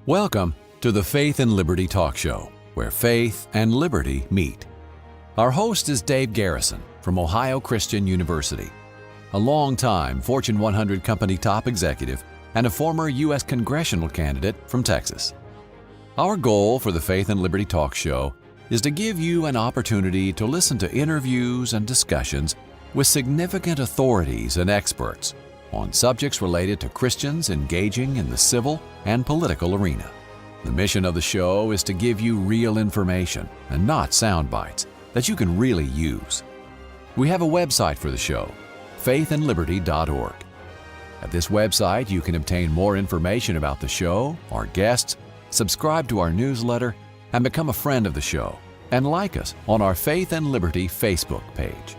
Welcome to the Faith and Liberty Talk Show, where faith and liberty meet. Our host is Dave Garrison from Ohio Christian University, a longtime Fortune 100 company top executive and a former U.S. congressional candidate from Texas. Our goal for the Faith and Liberty Talk Show is to give you an opportunity to listen to interviews and discussions with significant authorities and experts on subjects related to Christians engaging in the civil and political arena. The mission of the show is to give you real information and not sound bites that you can really use. We have a website for the show, faithandliberty.org. At this website, you can obtain more information about the show, our guests, subscribe to our newsletter, and become a friend of the show, and like us on our Faith and Liberty Facebook page.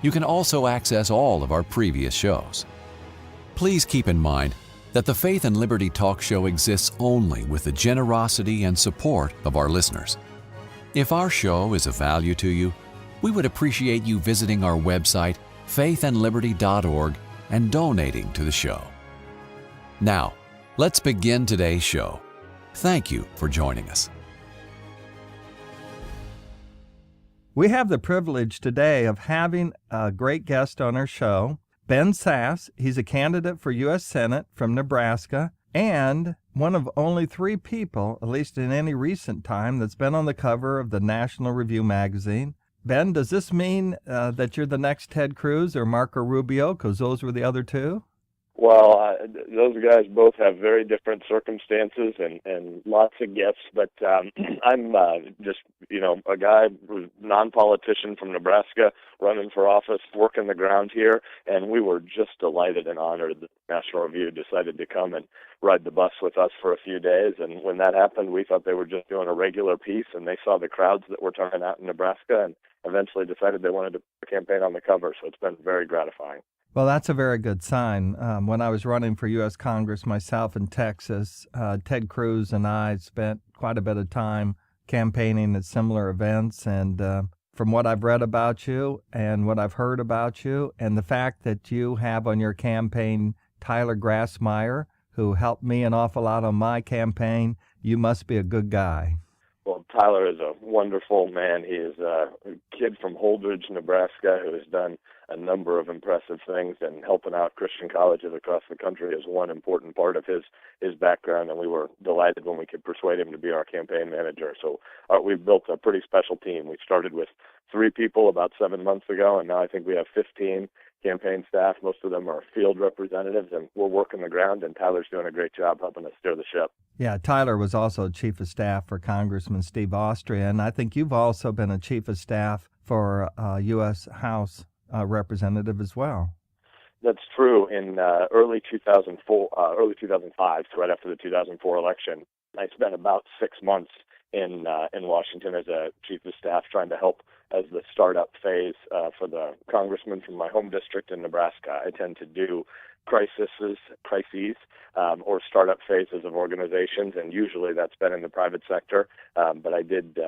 You can also access all of our previous shows. Please keep in mind that the Faith and Liberty Talk Show exists only with the generosity and support of our listeners. If our show is of value to you, we would appreciate you visiting our website, faithandliberty.org, and donating to the show. Now, let's begin today's show. Thank you for joining us. We have the privilege today of having a great guest on our show, Ben Sasse. He's a candidate for U.S. Senate from Nebraska and one of only 3 people, at least in any recent time, that's been on the cover of the National Review magazine. Ben, does this mean that you're the next Ted Cruz or Marco Rubio, because those were the other 2? Well, those guys both have very different circumstances and lots of gifts, but I'm just, a guy who's non-politician from Nebraska running for office, working the ground here, and we were just delighted and honored that the National Review decided to come and ride the bus with us for a few days, and when that happened, we thought they were just doing a regular piece, and they saw the crowds that were turning out in Nebraska and eventually decided they wanted to campaign on the cover, so it's been very gratifying. Well, that's a very good sign. When I was running for U.S. Congress myself in Texas, Ted Cruz and I spent quite a bit of time campaigning at similar events. And from what I've read about you and what I've heard about you, and the fact that you have on your campaign Tyler Grassmeyer, who helped me an awful lot on my campaign, you must be a good guy. Well, Tyler is a wonderful man. He is a kid from Holdridge, Nebraska, who has done a number of impressive things, and helping out Christian colleges across the country is one important part of his background, and we were delighted when we could persuade him to be our campaign manager. So we've built a pretty special team. We started with 3 people about 7 months ago, and now I think we have 15 campaign staff. Most of them are field representatives, and we're working the ground, and Tyler's doing a great job helping us steer the ship. Yeah, Tyler was also chief of staff for Congressman Steve Austria, and I think you've also been a chief of staff for U.S. House representative as well. That's true. In early 2005, so right after the 2004 election, I spent about 6 months in Washington as a chief of staff, trying to help as the startup phase for the congressman from my home district in Nebraska. I tend to do crises, or startup phases of organizations, and usually that's been in the private sector. But I did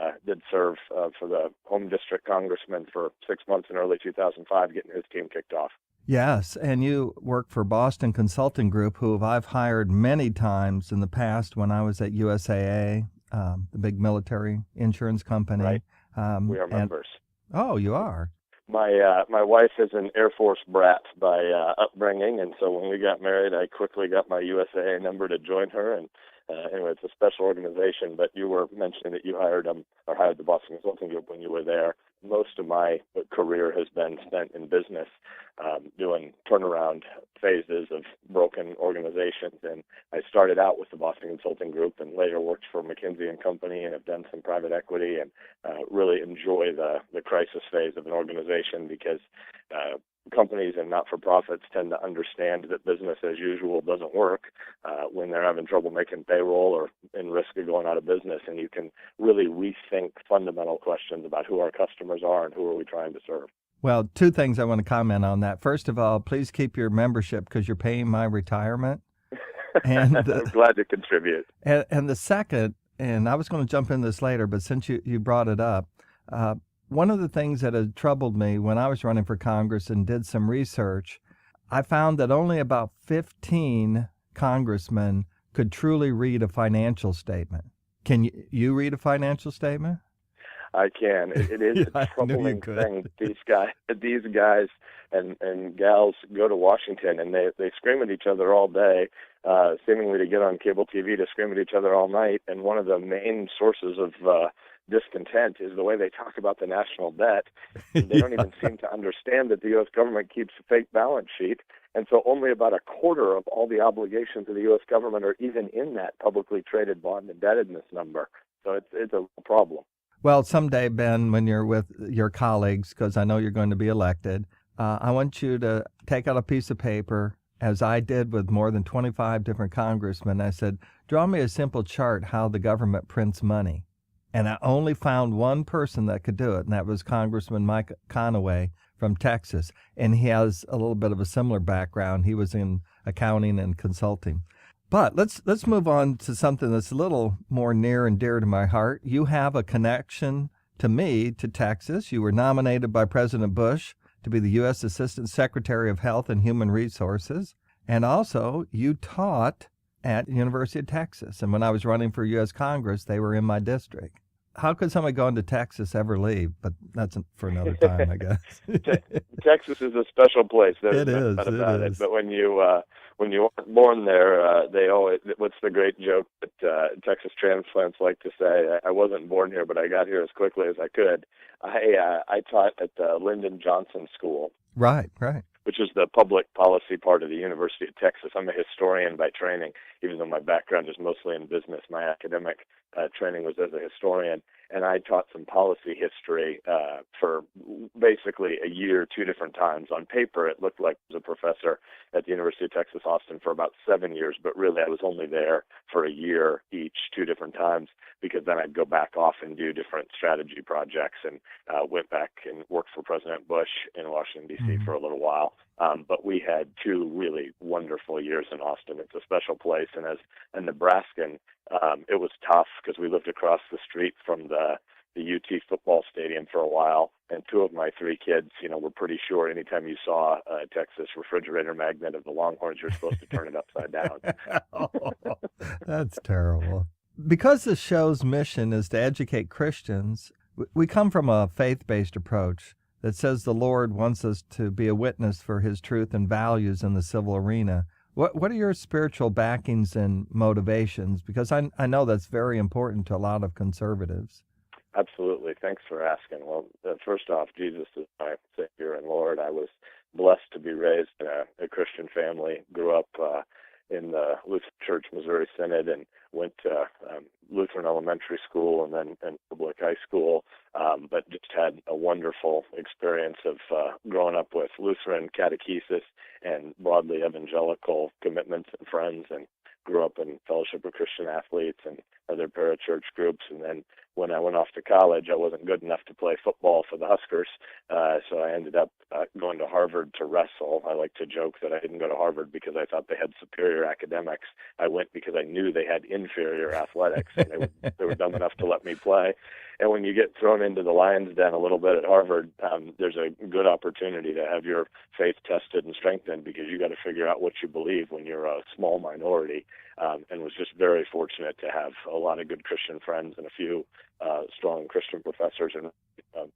serve for the home district congressman for 6 months in early 2005, getting his team kicked off. Yes, and you work for Boston Consulting Group, who I've hired many times in the past when I was at USAA, the big military insurance company. Right. We are members. Oh, you are? My wife is an Air Force brat by upbringing, and so when we got married, I quickly got my USAA number to join her. And anyway, it's a special organization. But you were mentioning that you hired the Boston Consulting Group when you were there. Most of my career has been spent in business, doing turnaround phases of broken organizations. And I started out with the Boston Consulting Group and later worked for McKinsey & Company and have done some private equity, and really enjoy the crisis phase of an organization, because companies and not-for-profits tend to understand that business as usual doesn't work when they're having trouble making payroll or in risk of going out of business, and you can really rethink fundamental questions about who our customers are and who are we trying to serve. Well, 2 things I want to comment on that. First of all, please keep your membership because you're paying my retirement. And I'm glad to contribute. And the second, and I was going to jump in this later, but since you brought it up, one of the things that had troubled me when I was running for Congress and did some research, I found that only about 15 congressmen could truly read a financial statement. Can you read a financial statement? I can. It is Yeah, a troubling thing. These guys and gals go to Washington and they scream at each other all day, seemingly to get on cable TV to scream at each other all night. And one of the main sources of discontent is the way they talk about the national debt. They don't even seem to understand that the U.S. government keeps a fake balance sheet. And so only about a quarter of all the obligations of the U.S. government are even in that publicly traded bond indebtedness number. So it's a problem. Well, someday, Ben, when you're with your colleagues, because I know you're going to be elected, I want you to take out a piece of paper, as I did with more than 25 different congressmen. I said, draw me a simple chart how the government prints money. And I only found one person that could do it, and that was Congressman Mike Conaway from Texas. And he has a little bit of a similar background. He was in accounting and consulting. But let's move on to something that's a little more near and dear to my heart. You have a connection to me, to Texas. You were nominated by President Bush to be the U.S. Assistant Secretary of Health and Human Resources. And also, you taught at the University of Texas. And when I was running for U.S. Congress, they were in my district. How could somebody going to Texas ever leave? But that's for another time, I guess. Texas is a special place. There's it is. But when you aren't born there, they always. What's the great joke that Texas transplants like to say? I wasn't born here, but I got here as quickly as I could. I taught at the Lyndon Johnson School. Right. Which is the public policy part of the University of Texas. I'm a historian by training, even though my background is mostly in business. My academic training was as a historian, and I taught some policy history for basically a year, 2 different times. On paper, it looked like I was a professor at the University of Texas, Austin for about 7 years, but really I was only there for a year each, 2 different times, because then I'd go back off and do different strategy projects and went back and worked for President Bush in Washington, D.C. for a little while. But we had 2 really wonderful years in Austin. It's a special place. And as a Nebraskan, it was tough because we lived across the street from the UT football stadium for a while. And 2 of my 3 kids, were pretty sure anytime you saw a Texas refrigerator magnet of the Longhorns, you're supposed to turn it upside down. Oh, that's terrible. Because the show's mission is to educate Christians, we come from a faith-based approach that says the Lord wants us to be a witness for his truth and values in the civil arena. What are your spiritual backings and motivations? Because I know that's very important to a lot of conservatives. Absolutely. Thanks for asking. Well, first off, Jesus is my Savior and Lord. I was blessed to be raised in a Christian family, grew up in the Lutheran Church Missouri Synod, and went to Lutheran elementary school and then public high school, but just had a wonderful experience of growing up with Lutheran catechesis and broadly evangelical commitments and friends, and grew up in Fellowship of Christian Athletes and other parachurch groups. And then when I went off to college, I wasn't good enough to play football for the Huskers, so I ended up going to Harvard to wrestle. I like to joke that I didn't go to Harvard because I thought they had superior academics. I went because I knew they had inferior athletics, and they were dumb enough to let me play. And when you get thrown into the lion's den a little bit at Harvard, there's a good opportunity to have your faith tested and strengthened, because you got to figure out what you believe when you're a small minority. And was just very fortunate to have a lot of good Christian friends and a few strong Christian professors, and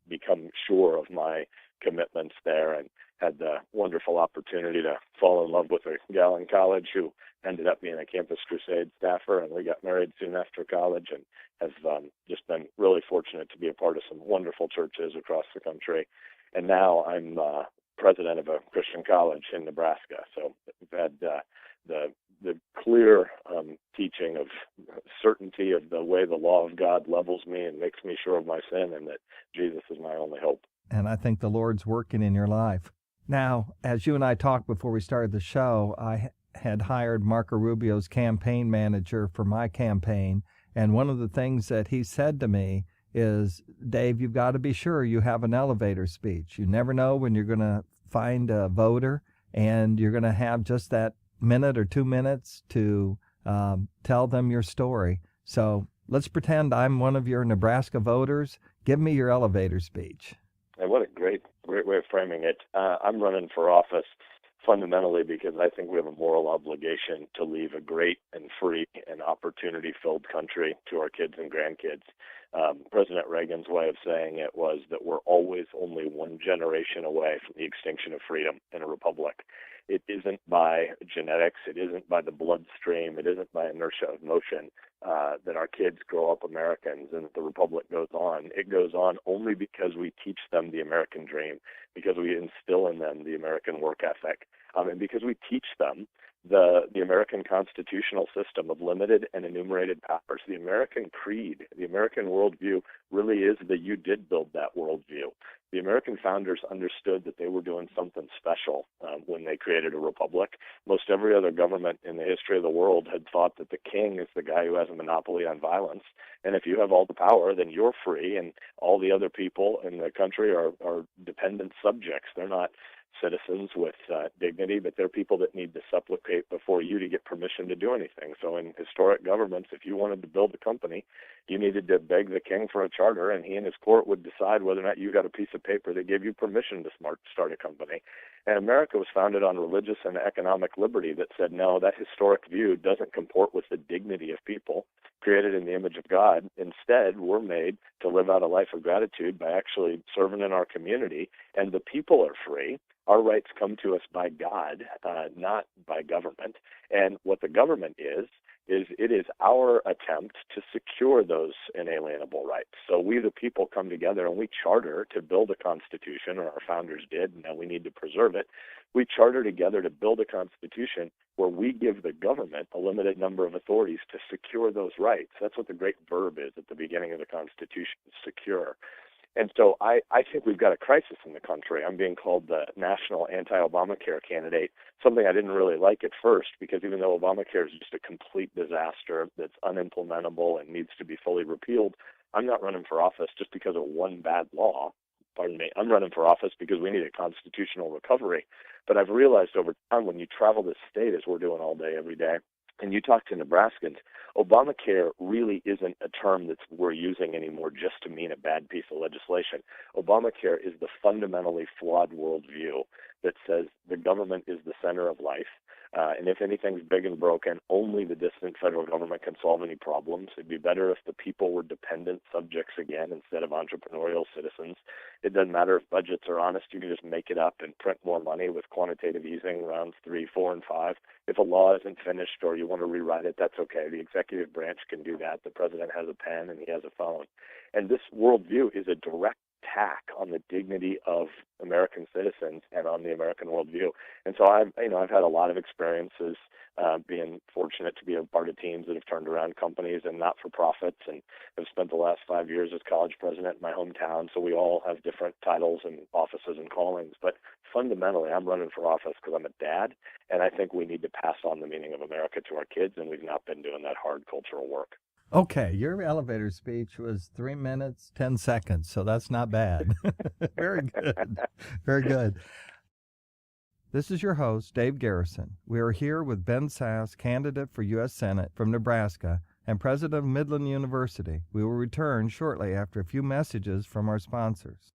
become sure of my commitments there, and had the wonderful opportunity to fall in love with a gal in college who ended up being a Campus Crusade staffer, and we got married soon after college, and have just been really fortunate to be a part of some wonderful churches across the country. And now I'm president of a Christian college in Nebraska. So we've had the clear teaching of certainty of the way the law of God levels me and makes me sure of my sin, and that Jesus is my only hope. And I think the Lord's working in your life. Now, as you and I talked before we started the show, I had hired Marco Rubio's campaign manager for my campaign, and one of the things that he said to me is, Dave, you've got to be sure you have an elevator speech. You never know when you're going to find a voter, and you're going to have just that minute or 2 minutes to tell them your story. So let's pretend I'm one of your Nebraska voters. Give me your elevator speech. And what a great way of framing it. I'm running for office fundamentally because I think we have a moral obligation to leave a great and free and opportunity-filled country to our kids and grandkids. President Reagan's way of saying it was that we're always only one generation away from the extinction of freedom in a republic. It isn't by genetics, it isn't by the bloodstream, it isn't by inertia of motion that our kids grow up Americans and that the republic goes on. It goes on only because we teach them the American dream, because we instill in them the American work ethic, and because we teach them the American constitutional system of limited and enumerated powers. The American creed, the American worldview really is that you did build that worldview. The American founders understood that they were doing something special when they created a republic. Most every other government in the history of the world had thought that the king is the guy who has a monopoly on violence. And if you have all the power, then you're free, and all the other people in the country are dependent subjects. They're not citizens with dignity, but they're people that need to supplicate before you to get permission to do anything. So in historic governments, if you wanted to build a company, you needed to beg the king for a charter, and he and his court would decide whether or not you got a piece of paper that gave you permission to start a company. And America was founded on religious and economic liberty that said, no, that historic view doesn't comport with the dignity of people created in the image of God. Instead, we're made to live out a life of gratitude by actually serving in our community, and the people are free. Our rights come to us by God, not by government. And what the government is it is our attempt to secure those inalienable rights. So we, the people, come together and we charter to build a constitution, or our founders did, and now we need to preserve it. We charter together to build a constitution where we give the government a limited number of authorities to secure those rights. That's what the great verb is at the beginning of the Constitution, secure. And so I think we've got a crisis in the country. I'm being called the national anti-Obamacare candidate, something I didn't really like at first, because even though Obamacare is just a complete disaster that's unimplementable and needs to be fully repealed, I'm not running for office just because of one bad law. Pardon me. I'm running for office because we need a constitutional recovery. But I've realized over time, when you travel this state, as we're doing all day, every day, and you talk to Nebraskans, Obamacare really isn't a term that we're using anymore just to mean a bad piece of legislation. Obamacare is the fundamentally flawed worldview that says the government is the center of life. And if anything's big and broken, only the distant federal government can solve any problems. It'd be better if the people were dependent subjects again instead of entrepreneurial citizens. It doesn't matter if budgets are honest. You can just make it up and print more money with quantitative easing rounds 3, 4, and 5. If a law isn't finished or you want to rewrite it, that's okay. The executive branch can do that. The president has a pen and he has a phone. And this worldview is a direct attack on the dignity of American citizens and on the American worldview. And so I've had a lot of experiences being fortunate to be a part of teams that have turned around companies and not-for-profits, and have spent the last 5 years as college president in my hometown. So we all have different titles and offices and callings. But fundamentally, I'm running for office because I'm a dad, and I think we need to pass on the meaning of America to our kids, and we've not been doing that hard cultural work. Okay, your elevator speech was 3 minutes, 10 seconds, so that's not bad. Very good. Very good. This is your host, Dave Garrison. We are here with Ben Sasse, candidate for U.S. Senate from Nebraska and president of Midland University. We will return shortly after a few messages from our sponsors.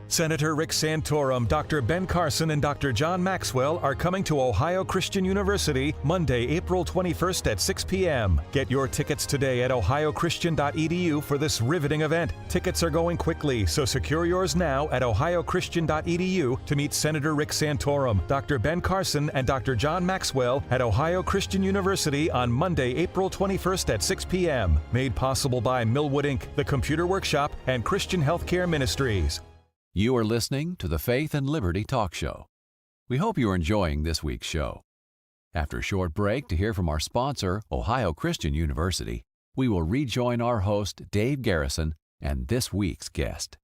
Senator Rick Santorum, Dr. Ben Carson, and Dr. John Maxwell are coming to Ohio Christian University Monday, April 21st at 6 p.m. Get your tickets today at ohiochristian.edu for this riveting event. Tickets are going quickly, so secure yours now at ohiochristian.edu to meet Senator Rick Santorum, Dr. Ben Carson, and Dr. John Maxwell at Ohio Christian University on Monday, April 21st at 6 p.m. Made possible by Millwood Inc., The Computer Workshop, and Christian Healthcare Ministries. You are listening to the Faith and Liberty Talk Show. We hope you are enjoying this week's show. After a short break to hear from our sponsor, Ohio Christian University, we will rejoin our host, Dave Garrison, and this week's guest.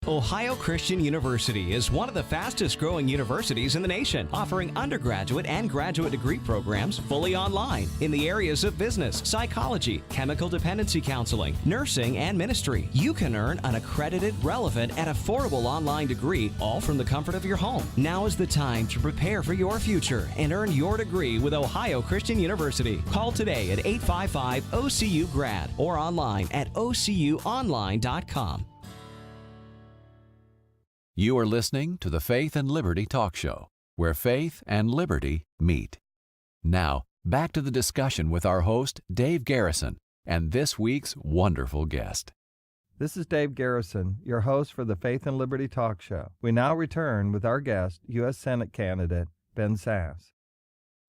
Ohio Christian University is one of the fastest growing universities in the nation, offering undergraduate and graduate degree programs fully online in the areas of business, psychology, chemical dependency counseling, nursing, and ministry. You can earn an accredited, relevant, and affordable online degree, all from the comfort of your home. Now is the time to prepare for your future and earn your degree with Ohio Christian University. Call today at 855-OCU-GRAD or online at ocuonline.com. You are listening to the Faith and Liberty Talk Show. where faith and liberty meet. Now, back to the discussion with our host, Dave Garrison, and this week's wonderful guest. This is Dave Garrison, your host for the Faith and Liberty Talk Show. We now return with our guest, U.S. Senate candidate Ben Sasse.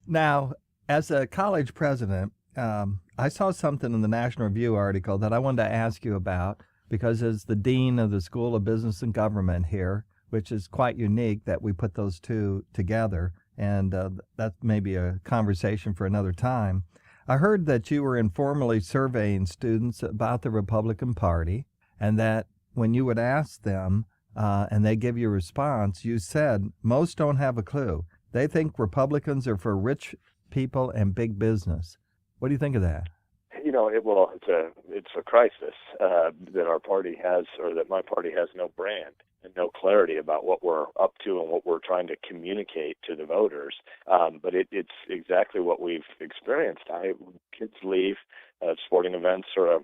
Now, as a college president, I saw something in the National Review article that I wanted to ask you about, because as the dean of the School of Business and Government here, which is quite unique that we put those two together, and that may be a conversation for another time. I heard that you were informally surveying students about the Republican Party, and that when you would ask them and they give you a response, you said most don't have a clue. They think Republicans are for rich people and big business. What do you think of that? It's a crisis that our party has, or that my party has no brand and no clarity about what we're up to and what we're trying to communicate to the voters. But it's exactly what we've experienced. Kids leave sporting events or a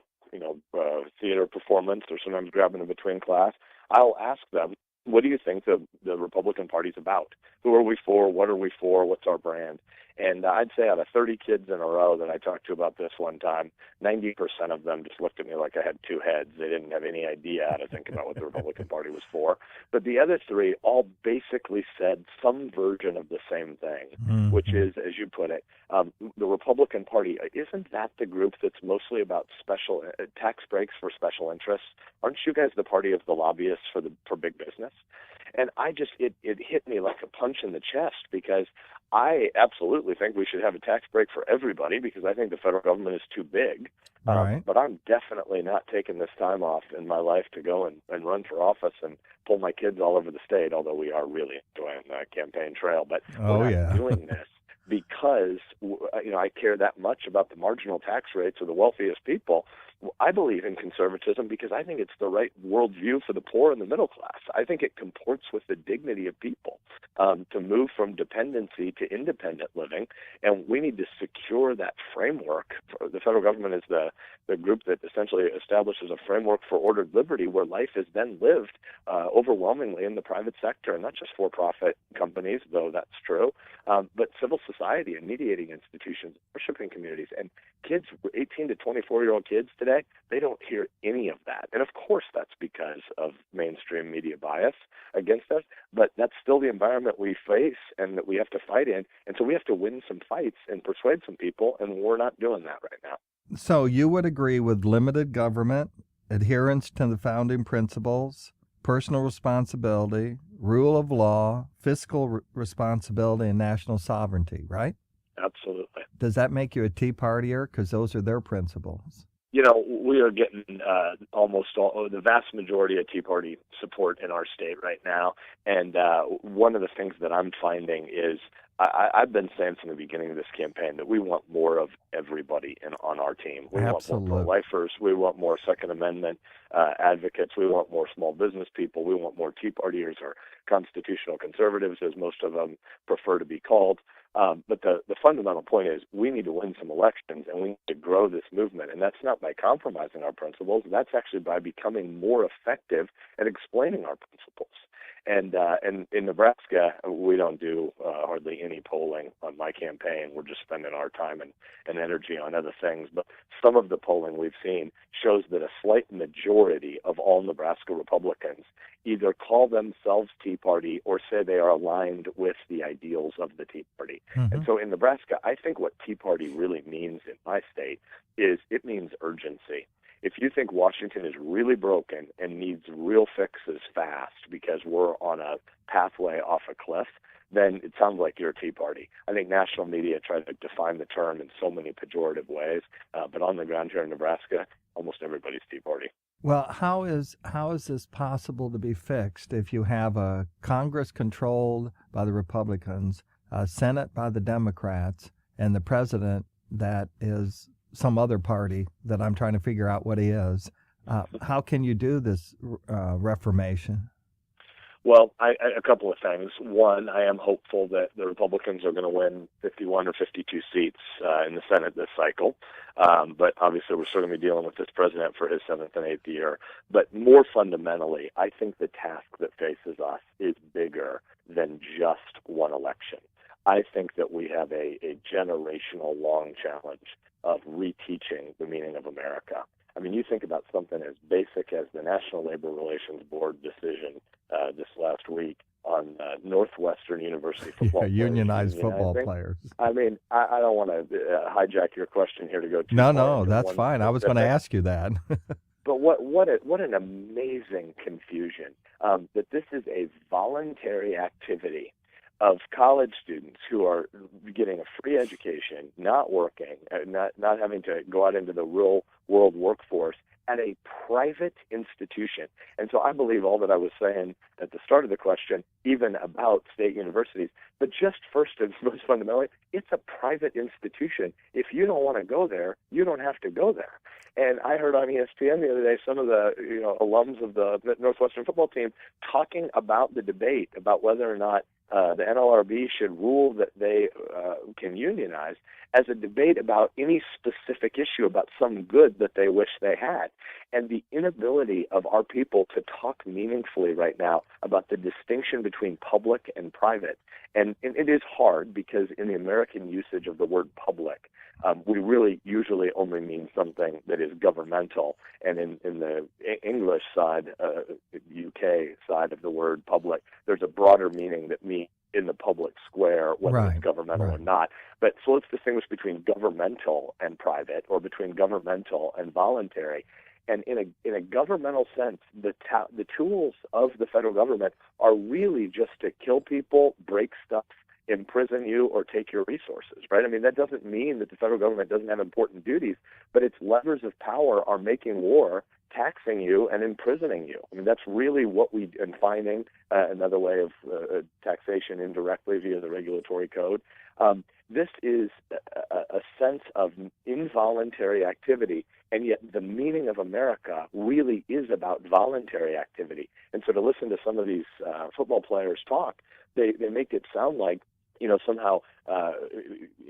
theater performance, or sometimes grabbing in between class. I'll ask them, what do you think the Republican Party's about? Who are we for? What are we for? What's our brand? And I'd say out of 30 kids in a row that I talked to about this one time, 90% of them just looked at me like I had two heads. They didn't have any idea how to think about what the Republican Party was for. But the other three all basically said some version of the same thing, which is, as you put it, the Republican Party, isn't that the group that's mostly about special tax breaks for special interests? Aren't you guys the party of the lobbyists for big business? And it hit me like a punch in the chest, because I absolutely think we should have a tax break for everybody, because I think the federal government is too big. Right. But I'm definitely not taking this time off in my life to go and run for office and pull my kids all over the state, although we are really enjoying the campaign trail. But we're not doing this because I care that much about the marginal tax rates of the wealthiest people. I believe in conservatism because I think it's the right worldview for the poor and the middle class. I think it comports with the dignity of people to move from dependency to independent living, and we need to secure that framework. The federal government is the group that essentially establishes a framework for ordered liberty, where life is then lived overwhelmingly in the private sector, and not just for-profit companies, though that's true, but civil society and mediating institutions, worshiping communities. And kids, 18 to 24-year-old kids today, they don't hear any of that. And of course that's because of mainstream media bias against us, but that's still the environment we face and that we have to fight in. And so we have to win some fights and persuade some people, and we're not doing that right now. So you would agree with limited government, adherence to the founding principles, personal responsibility, rule of law, fiscal responsibility, and national sovereignty, right? Absolutely. Does that make you a Tea Partier? Because those are their principles. We are getting the vast majority of Tea Party support in our state right now. And one of the things that I'm finding is I've been saying from the beginning of this campaign that we want more of everybody on our team. We Absolutely. want more pro-lifers. We want more Second Amendment advocates. We want more small business people. We want more Tea Partiers, or constitutional conservatives, as most of them prefer to be called. But the fundamental point is we need to win some elections, and we need to grow this movement. And that's not by compromising our principles. That's actually by becoming more effective at explaining our principles. And in Nebraska, we don't do hardly any polling on my campaign. We're just spending our time and energy on other things. But some of the polling we've seen shows that a slight majority of all Nebraska Republicans either call themselves Tea Party or say they are aligned with the ideals of the Tea Party. Mm-hmm. And so in Nebraska, I think what Tea Party really means in my state is it means urgency. If you think Washington is really broken and needs real fixes fast because we're on a pathway off a cliff, then it sounds like you're a Tea Party. I think national media try to define the term in so many pejorative ways, but on the ground here in Nebraska, almost everybody's Tea Party. Well, how is this possible to be fixed if you have a Congress controlled by the Republicans, a Senate by the Democrats, and the president that is some other party that I'm trying to figure out what he is? How can you do this reformation? Well, a couple of things. One, I am hopeful that the Republicans are going to win 51 or 52 seats in the Senate this cycle. But obviously, we're still going to be dealing with this president for his seventh and eighth year. But more fundamentally, I think the task that faces us is bigger than just one election. I think that we have a generational long challenge of reteaching the meaning of America. I mean, you think about something as basic as the National Labor Relations Board decision this last week on Northwestern University football players. Unionized football players. I mean, I don't want to hijack your question here to go too far. No, that's fine. I was going to ask you that. But what an amazing confusion that this is a voluntary activity of college students who are getting a free education, not working, not having to go out into the real world workforce at a private institution. And so I believe all that I was saying at the start of the question, even about state universities, but just first and most fundamentally, it's a private institution. If you don't want to go there, you don't have to go there. And I heard on ESPN the other day some of the alums of the Northwestern football team talking about the debate about whether or not the NLRB should rule that they can unionize as a debate about any specific issue, about some good that they wish they had. And the inability of our people to talk meaningfully right now about the distinction between public and private. And it is hard because in the American usage of the word public, we really usually only mean something that is governmental. And in the English side, UK side of the word public, there's a broader meaning that means in the public square, whether it's governmental or not. But so let's distinguish between governmental and private, or between governmental and voluntary. And in a governmental sense, the tools of the federal government are really just to kill people, break stuff, imprison you, or take your resources, right? I mean, that doesn't mean that the federal government doesn't have important duties, but its levers of power are making war, taxing you, and imprisoning you. I mean, that's really what and finding another way of taxation indirectly via the regulatory code. This is a sense of involuntary activity, and yet the meaning of America really is about voluntary activity. And so to listen to some of these football players talk, they make it sound like, somehow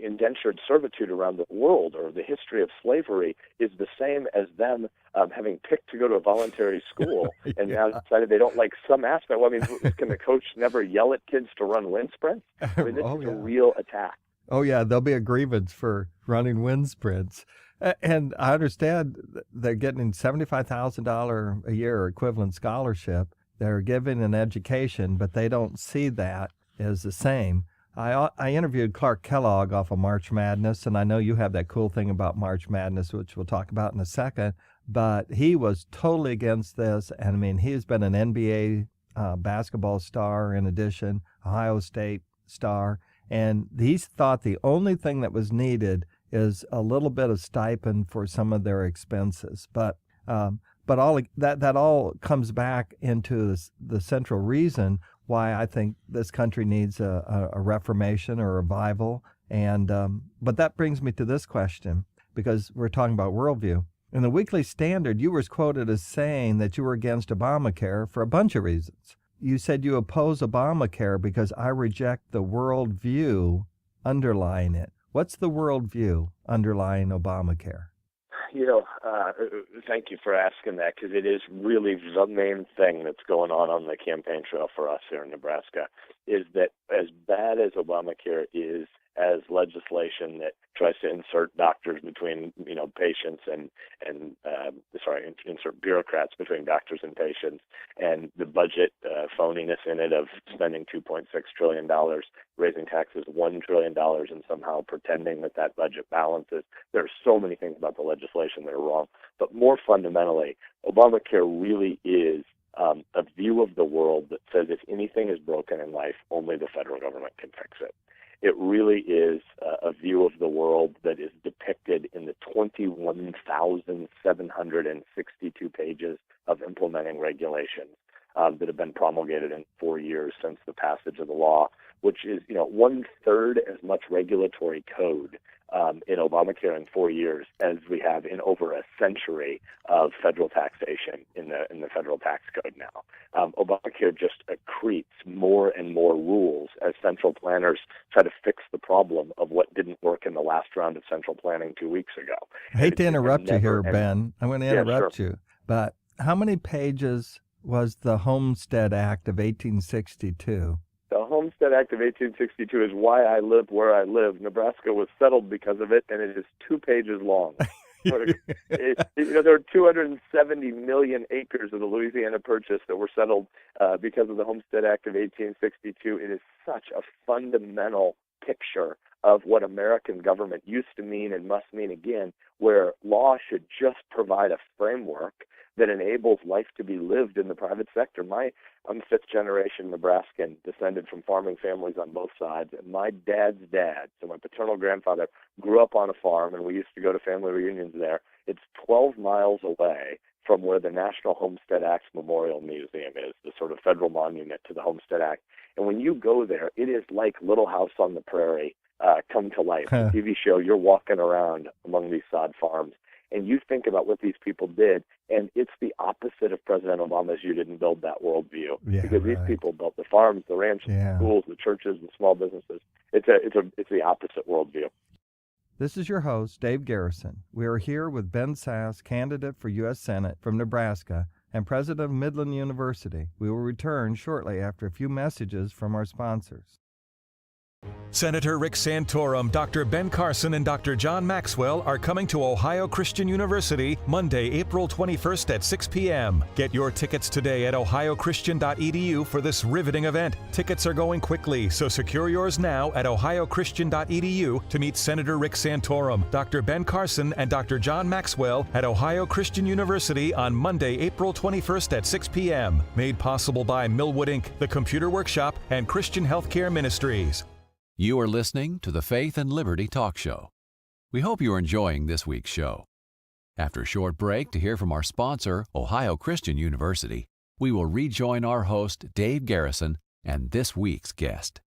indentured servitude around the world, or the history of slavery, is the same as them having picked to go to a voluntary school and now decided they don't like some aspect. Well, I mean, can the coach never yell at kids to run wind sprints? I mean, this is a real attack. Oh, yeah, there'll be a grievance for running wind sprints. And I understand they're getting $75,000 a year equivalent scholarship. They're given an education, but they don't see that as the same. I interviewed Clark Kellogg off of March Madness, and I know you have that cool thing about March Madness, which we'll talk about in a second, but he was totally against this. And I mean, he's been an NBA basketball star in addition, Ohio State star, and he thought the only thing that was needed is a little bit of stipend for some of their expenses. But all that all comes back into the central reason why I think this country needs a reformation or a revival. And but that brings me to this question, because we're talking about worldview. In the Weekly Standard, you were quoted as saying that you were against Obamacare for a bunch of reasons. You said you oppose Obamacare because I reject the worldview underlying it. What's the worldview underlying Obamacare? Thank you for asking that, because it is really the main thing that's going on the campaign trail for us here in Nebraska, is that as bad as Obamacare is as legislation that tries to insert doctors between, patients and insert bureaucrats between doctors and patients, and the budget phoniness in it of spending $2.6 trillion, raising taxes $1 trillion, and somehow pretending that budget balances. There are so many things about the legislation that are wrong. But more fundamentally, Obamacare really is a view of the world that says if anything is broken in life, only the federal government can fix it. It really is a view of the world that is depicted in the 21,762 pages of implementing regulations that have been promulgated in 4 years since the passage of the law, which is, 1/3 as much regulatory code in Obamacare in 4 years as we have in over a century of federal taxation in the federal tax code now. Obamacare just accretes more and more rules as central planners try to fix the problem of what didn't work in the last round of central planning 2 weeks ago. I hate to interrupt you here, Ben. I'm going to interrupt you. But how many pages was the Homestead Act of 1862? The Homestead Act of 1862 is why I live where I live. Nebraska was settled because of it, and it is 2 pages long. There are 270 million acres of the Louisiana Purchase that were settled because of the Homestead Act of 1862. It is such a fundamental picture of what American government used to mean and must mean again, where law should just provide a framework that enables life to be lived in the private sector. I'm fifth-generation Nebraskan, descended from farming families on both sides, and my dad's dad, so my paternal grandfather, grew up on a farm, and we used to go to family reunions there. It's 12 miles away from where the National Homestead Act Memorial Museum is, the sort of federal monument to the Homestead Act. And when you go there, it is like Little House on the Prairie come to life. The TV show, you're walking around among these sod farms, and you think about what these people did, and it's the opposite of President Obama's "you didn't build that worldview," because these people built the farms, the ranches, the schools, the churches, the small businesses. It's the opposite worldview. This is your host, Dave Garrison. We are here with Ben Sasse, candidate for U.S. Senate from Nebraska and president of Midland University. We will return shortly after a few messages from our sponsors. Senator Rick Santorum, Dr. Ben Carson, and Dr. John Maxwell are coming to Ohio Christian University Monday, April 21st at 6 p.m. Get your tickets today at ohiochristian.edu for this riveting event. Tickets are going quickly, so secure yours now at ohiochristian.edu to meet Senator Rick Santorum, Dr. Ben Carson, and Dr. John Maxwell at Ohio Christian University on Monday, April 21st at 6 p.m. Made possible by Millwood Inc., The Computer Workshop, and Christian Healthcare Ministries. You are listening to the Faith and Liberty Talk Show. We hope you are enjoying this week's show. After a short break to hear from our sponsor, Ohio Christian University, we will rejoin our host, Dave Garrison, and this week's guest.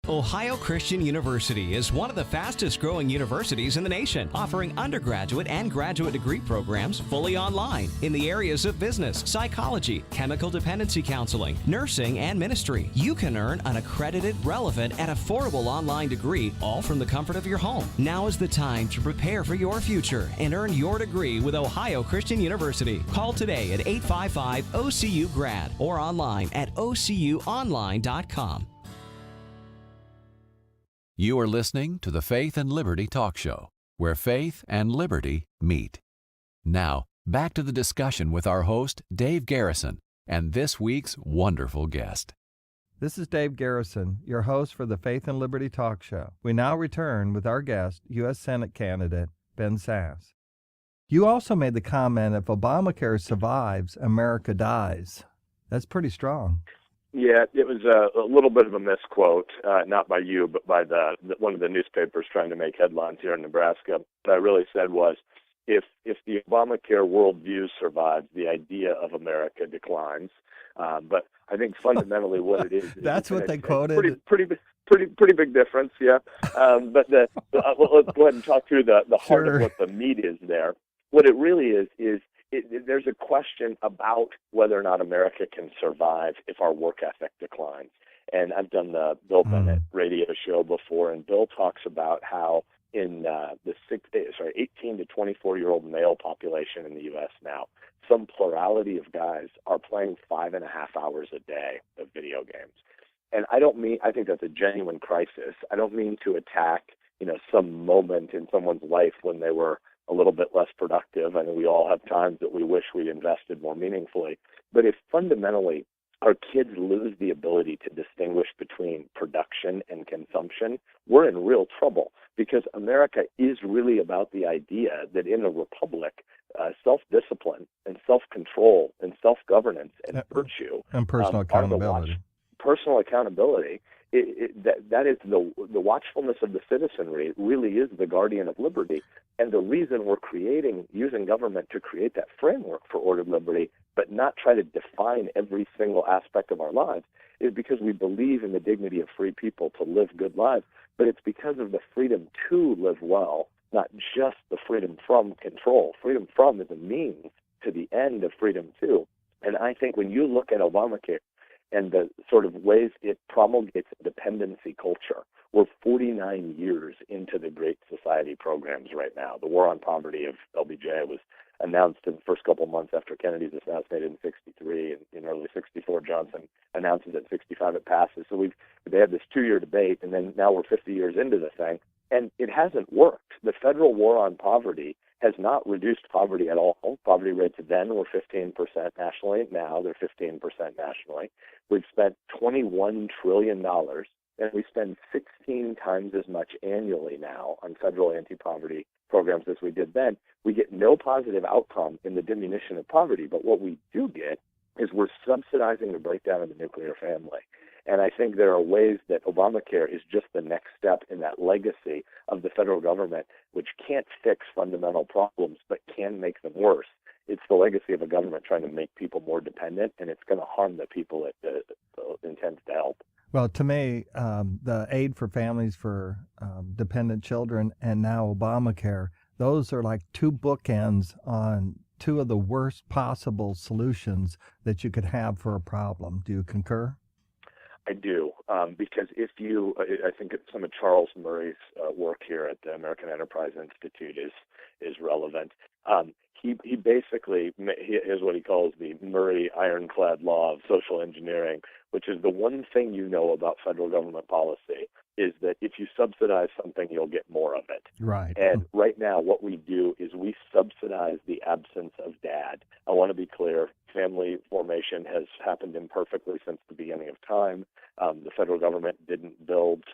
Ohio Christian University is one of the fastest growing universities in the nation, offering undergraduate and graduate degree programs fully online in the areas of business, psychology, chemical dependency counseling, nursing, and ministry. You can earn an accredited, relevant, and affordable online degree, all from the comfort of your home. Now is the time to prepare for your future and earn your degree with Ohio Christian University. Call today at 855-OCU-GRAD or online at ocuonline.com. You are listening to the Faith and Liberty Talk Show, where faith and liberty meet. Now, back to the discussion with our host, Dave Garrison, and this week's wonderful guest. This is Dave Garrison, your host for the Faith and Liberty Talk Show. We now return with our guest, U.S. Senate candidate Ben Sasse. You also made the comment, if Obamacare survives, America dies. That's pretty strong. Yeah, it was a little bit of a misquote, not by you, but by one of the newspapers trying to make headlines here in Nebraska. What I really said was, if the Obamacare worldview survives, the idea of America declines. But I think fundamentally what it is that's what they quoted. Pretty big difference, yeah. But let's go ahead and talk through the heart of what the meat is there. What it really is there's a question about whether or not America can survive if our work ethic declines. And I've done the Bill Bennett radio show before, and Bill talks about how in the 18 to 24-year-old male population in the U.S. now, some plurality of guys are playing 5.5 hours a day of video games. And I think that's a genuine crisis. I don't mean to attack, some moment in someone's life when they were a little bit less productive. I mean, we all have times that we wish we'd invested more meaningfully. But if fundamentally our kids lose the ability to distinguish between production and consumption, we're in real trouble, because America is really about the idea that in a republic, self-discipline and self-control and self-governance and virtue and personal accountability. Personal accountability that is the watchfulness of the citizenry really is the guardian of liberty. And the reason we're using government to create that framework for ordered liberty, but not try to define every single aspect of our lives, is because we believe in the dignity of free people to live good lives. But it's because of the freedom to live well, not just the freedom from control. Freedom from is a means to the end of freedom to. And I think when you look at Obamacare and the sort of ways it promulgates a dependency culture, we're 49 years into the Great Society programs right now. The war on poverty of LBJ was announced in the first couple of months after Kennedy's assassinated in 63, and in early 64, Johnson announces it. 65, it passes. So they had this 2-year debate, and then now we're 50 years into the thing, and it hasn't worked. The federal war on poverty has not reduced poverty at all. Poverty rates then were 15% nationally. Now they're 15% nationally. We've spent $21 trillion, and we spend 16 times as much annually now on federal anti-poverty programs as we did then. We get no positive outcome in the diminution of poverty, but what we do get is we're subsidizing the breakdown of the nuclear family. And I think there are ways that Obamacare is just the next step in that legacy of the federal government, which can't fix fundamental problems, but can make them worse. It's the legacy of a government trying to make people more dependent, and it's going to harm the people it intends to help. Well, to me, the aid for families for dependent children and now Obamacare, those are like two bookends on two of the worst possible solutions that you could have for a problem. Do you concur? I do, because I think some of Charles Murray's work here at the American Enterprise Institute is relevant. He basically is what he calls the Murray ironclad law of social engineering, which is the one thing you know about federal government policy is that if you subsidize something, you'll get more of it. Right. And right now, what we do is we subsidize the absence of dad. I want to be clear, family formation has happened imperfectly since the beginning of time. The federal government didn't build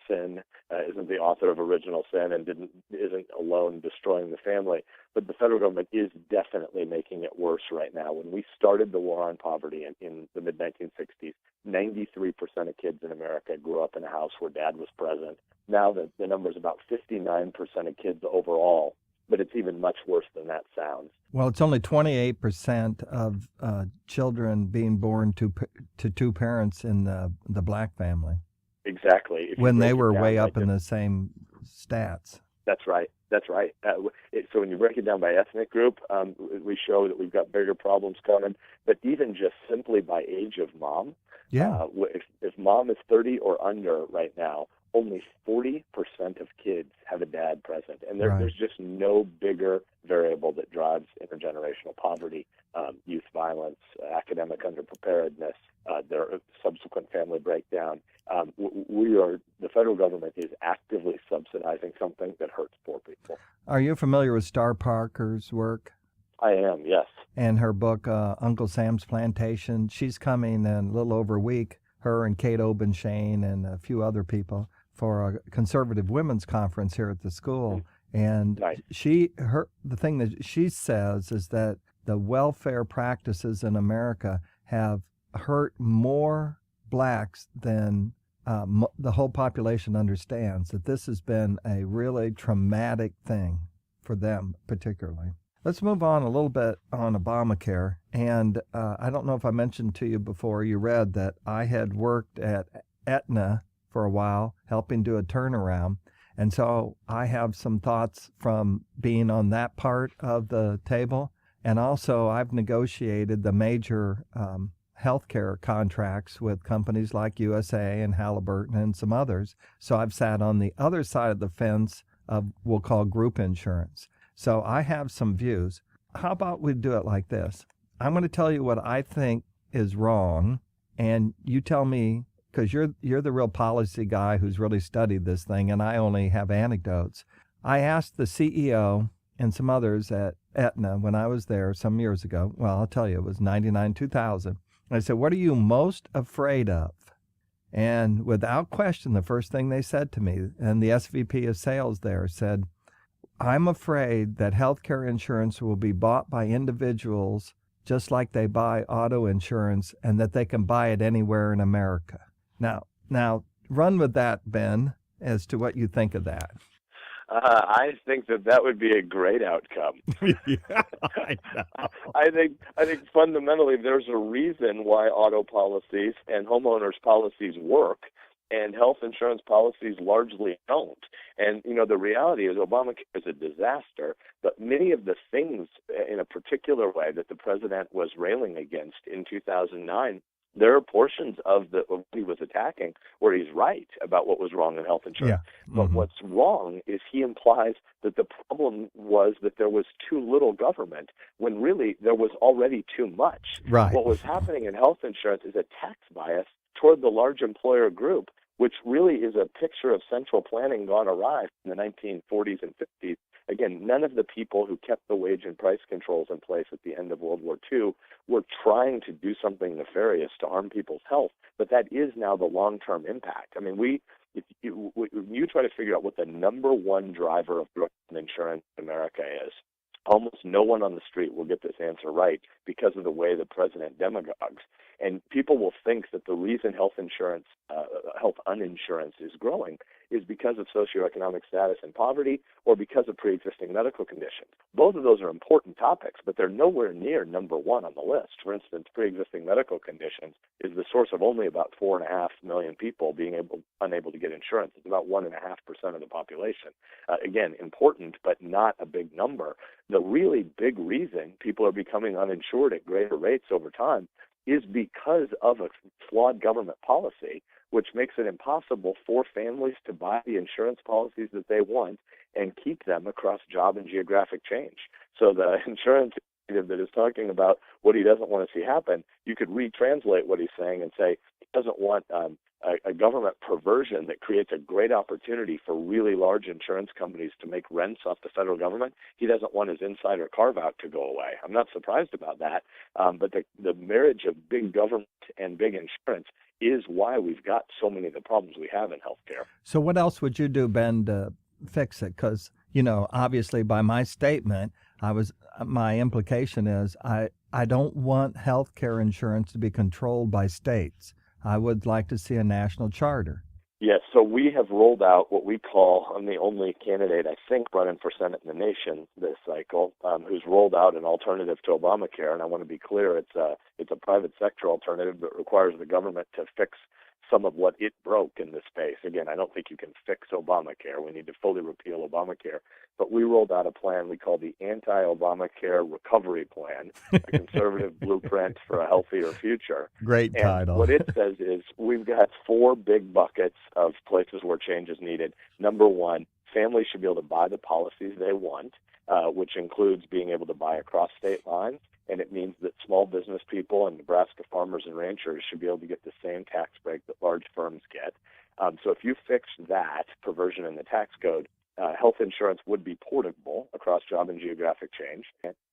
sin, isn't the author of original sin, and isn't alone destroying the family. But the federal government is definitely making it worse right now. When we started the war on poverty in the mid-1960s, 93% of kids in America grew up in a house where dad was present. Now the number is about 59% of kids overall, but it's even much worse than that sounds. Well, it's only 28% of children being born to two parents in the black family. Exactly. When they were way up in the same stats. That's right. So when you break it down by ethnic group, we show that we've got bigger problems coming. But even just simply by age of mom, if mom is 30 or under right now, only 40% of kids have a dad present. And there's just no bigger variable that drives intergenerational poverty, youth violence, academic underpreparedness, their subsequent family breakdown. The federal government is actively subsidizing something that hurts poor people. Are you familiar with Star Parker's work? I am, yes. And her book, Uncle Sam's Plantation. She's coming in a little over a week, her and Kate Obenshane and a few other people, for a conservative women's conference here at the school. And nice. The thing that she says is that the welfare practices in America have hurt more blacks than the whole population understands, that this has been a really traumatic thing for them particularly. Let's move on a little bit on Obamacare. And I don't know if I mentioned to you before you read that I had worked at Aetna for a while, helping do a turnaround. And so I have some thoughts from being on that part of the table. And also I've negotiated the major healthcare contracts with companies like USA and Halliburton and some others. So I've sat on the other side of the fence of we'll call group insurance. So I have some views. How about we do it like this? I'm going to tell you what I think is wrong, and you tell me, because you're the real policy guy who's really studied this thing, and I only have anecdotes. I asked the CEO and some others at Aetna when I was there some years ago. Well, I'll tell you, it was 99, 2000. I said, what are you most afraid of? And without question, the first thing they said to me, and the SVP of sales there said, I'm afraid that healthcare insurance will be bought by individuals just like they buy auto insurance and that they can buy it anywhere in America. Now, Now, run with that, Ben, as to what you think of that. I think that would be a great outcome. Yeah, I know. I think fundamentally there's a reason why auto policies and homeowners policies work and health insurance policies largely don't. And, the reality is Obamacare is a disaster, but many of the things in a particular way that the president was railing against in 2009, there are portions of what he was attacking where he's right about what was wrong in health insurance. Yeah. But what's wrong is he implies that the problem was that there was too little government when really there was already too much. Right. What was happening in health insurance is a tax bias toward the large employer group, which really is a picture of central planning gone awry in the 1940s and 50s. Again, none of the people who kept the wage and price controls in place at the end of World War II were trying to do something nefarious to harm people's health, but that is now the long-term impact. I mean, if you try to figure out what the number one driver of growth in insurance in America is, almost no one on the street will get this answer right because of the way the president demagogues. And people will think that the reason health uninsurance is growing is because of socioeconomic status and poverty or because of pre-existing medical conditions. Both of those are important topics, but they're nowhere near number one on the list. For instance, pre-existing medical conditions is the source of only about 4.5 million people being unable to get insurance. It's about 1.5% of the population. Again, important, but not a big number. The really big reason people are becoming uninsured at greater rates over time is because of a flawed government policy, which makes it impossible for families to buy the insurance policies that they want and keep them across job and geographic change. So the insurance executive that is talking about what he doesn't want to see happen, you could retranslate what he's saying and say he doesn't want a government perversion that creates a great opportunity for really large insurance companies to make rents off the federal government. He doesn't want his insider carve-out to go away. I'm not surprised about that, but the marriage of big government and big insurance is why we've got so many of the problems we have in healthcare. So what else would you do, Ben, to fix it? Because, obviously by my statement, my implication is I don't want healthcare insurance to be controlled by states. I would like to see a national charter. Yes, so we have rolled out what we call, I'm the only candidate, I think, running for Senate in the nation this cycle, who's rolled out an alternative to Obamacare. And I want to be clear, it's a private sector alternative that requires the government to fix some of what it broke in this space. Again, I don't think you can fix Obamacare. We need to fully repeal Obamacare. But we rolled out a plan we call the Anti-Obamacare Recovery Plan, a conservative blueprint for a healthier future. Great title. And what it says is we've got 4 big buckets of places where change is needed. Number one, families should be able to buy the policies they want, which includes being able to buy across state lines. And it means that small business people and Nebraska farmers and ranchers should be able to get the same tax break that large firms get. So if you fix that perversion in the tax code, health insurance would be portable across job and geographic change.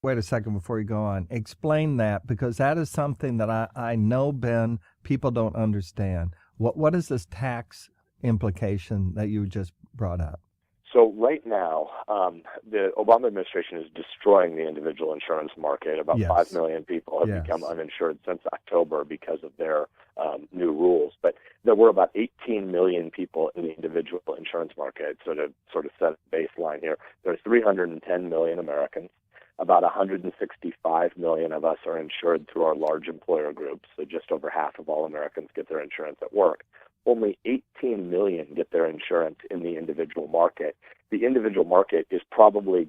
Wait a second before you go on. Explain that, because that is something that I know, Ben, people don't understand. What is this tax implication that you just brought up? So right now, the Obama administration is destroying the individual insurance market. About 5 million people have become uninsured since October because of their new rules. But there were about 18 million people in the individual insurance market. So to sort of set a baseline here, there are 310 million Americans. About 165 million of us are insured through our large employer groups. So just over half of all Americans get their insurance at work. Only 18 million get their insurance in the individual market. The individual market is probably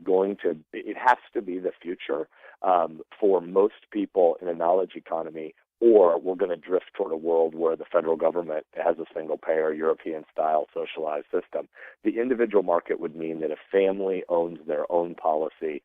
it has to be the future for most people in a knowledge economy, or we're going to drift toward a world where the federal government has a single-payer, European-style socialized system. The individual market would mean that a family owns their own policy,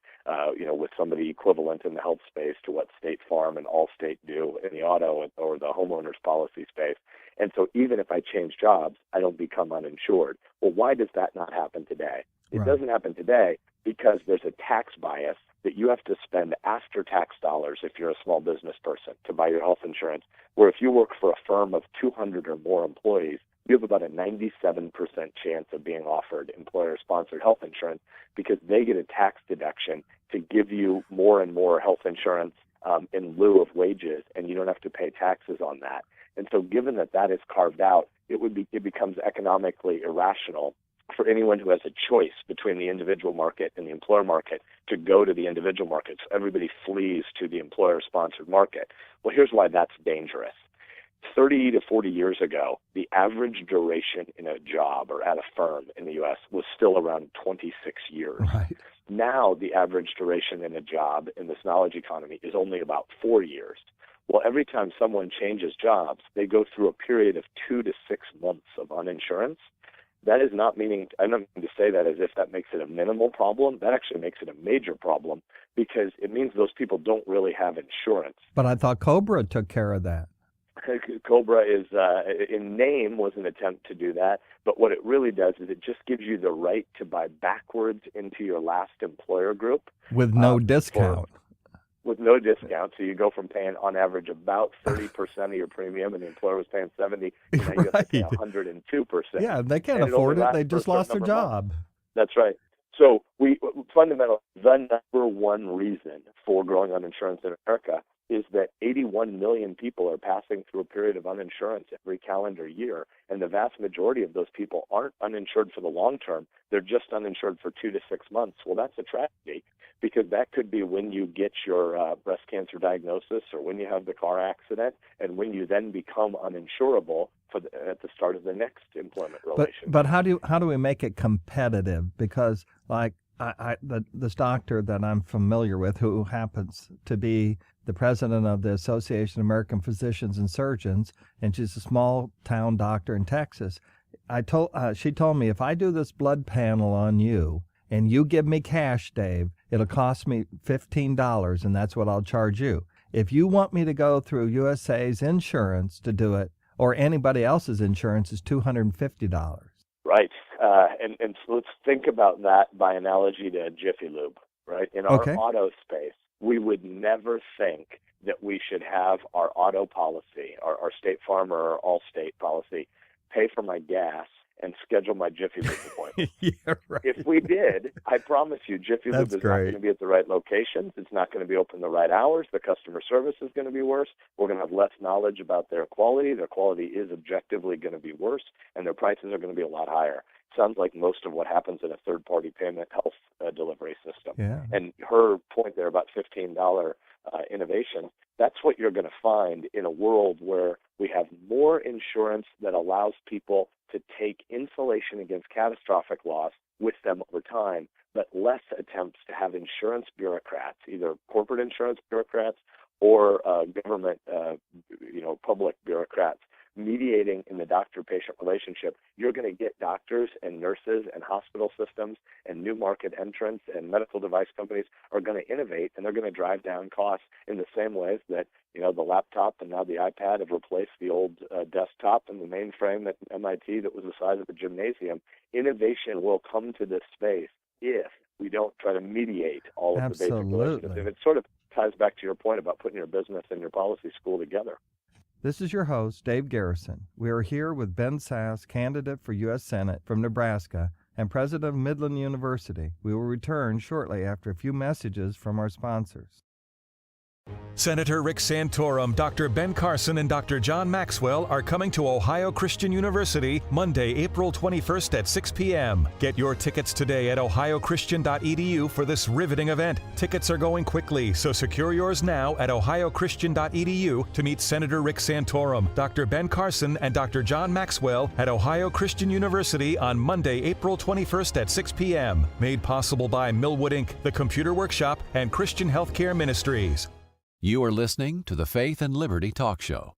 with somebody equivalent in the health space to what State Farm and Allstate do in the auto or the homeowners policy space. And so even if I change jobs, I don't become uninsured. Well, why does that not happen today? It doesn't happen today because there's a tax bias that you have to spend after-tax dollars if you're a small business person to buy your health insurance, where if you work for a firm of 200 or more employees, you have about a 97% chance of being offered employer-sponsored health insurance because they get a tax deduction to give you more and more health insurance in lieu of wages, and you don't have to pay taxes on that. And so given that is carved out, it becomes economically irrational for anyone who has a choice between the individual market and the employer market to go to the individual market. So everybody flees to the employer-sponsored market. Well, here's why that's dangerous. 30 to 40 years ago, the average duration in a job or at a firm in the U.S. was still around 26 years. Right. Now, the average duration in a job in this knowledge economy is only about 4 years. Well, every time someone changes jobs, they go through a period of 2 to 6 months of uninsurance. That is not meaning, I'm not meaning to say that as if that makes it a minimal problem. That actually makes it a major problem because it means those people don't really have insurance. But I thought Cobra took care of that. Cobra is, in name, was an attempt to do that, but what it really does is it just gives you the right to buy backwards into your last employer group. With no discount. With no discount, so you go from paying on average about 30% of your premium, and the employer was paying 70%, and now you have to pay 102%. Yeah, they can't afford it. They just lost their job. That's right. So we fundamentally, the number one reason for growing uninsurance in America is that 81 million people are passing through a period of uninsurance every calendar year, and the vast majority of those people aren't uninsured for the long term. They're just uninsured for 2 to 6 months. Well, that's a tragedy because that could be when you get your breast cancer diagnosis or when you have the car accident and when you then become uninsurable at the start of the next employment relationship. But how do we make it competitive? Because like this doctor that I'm familiar with, who happens to be the president of the Association of American Physicians and Surgeons, and she's a small town doctor in Texas. She told me, if I do this blood panel on you and you give me cash, Dave, it'll cost me $15, and that's what I'll charge you. If you want me to go through USA's insurance to do it, or anybody else's insurance, is $250. Right. And so let's think about that by analogy to Jiffy Lube, right? In our auto space, we would never think that we should have our auto policy, our State Farm or Allstate policy, pay for my gas and schedule my Jiffy Lube appointment. Yeah, right. If we did, I promise you, Jiffy Lube is not going to be at the right locations. It's not going to be open the right hours. The customer service is going to be worse. We're going to have less knowledge about their quality. Their quality is objectively going to be worse, and their prices are going to be a lot higher. Sounds like most of what happens in a third-party payment health delivery system. Yeah. And her point there about $15 innovation, that's what you're going to find in a world where we have more insurance that allows people to take insulation against catastrophic loss with them over time, but less attempts to have insurance bureaucrats, either corporate insurance bureaucrats or government, public bureaucrats, mediating in the doctor-patient relationship. You're going to get doctors and nurses and hospital systems and new market entrants and medical device companies are going to innovate, and they're going to drive down costs in the same ways that, the laptop and now the iPad have replaced the old desktop and the mainframe at MIT that was the size of a gymnasium. Innovation will come to this space if we don't try to mediate all of the basic relationships. And it sort of ties back to your point about putting your business and your policy school together. This is your host, Dave Garrison. We are here with Ben Sasse, candidate for U.S. Senate from Nebraska and president of Midland University. We will return shortly after a few messages from our sponsors. Senator Rick Santorum, Dr. Ben Carson, and Dr. John Maxwell are coming to Ohio Christian University Monday, April 21st at 6 p.m. Get your tickets today at ohiochristian.edu for this riveting event. Tickets are going quickly, so secure yours now at ohiochristian.edu to meet Senator Rick Santorum, Dr. Ben Carson, and Dr. John Maxwell at Ohio Christian University on Monday, April 21st at 6 p.m. Made possible by Millwood Inc., The Computer Workshop, and Christian Healthcare Ministries. You are listening to the Faith and Liberty Talk Show.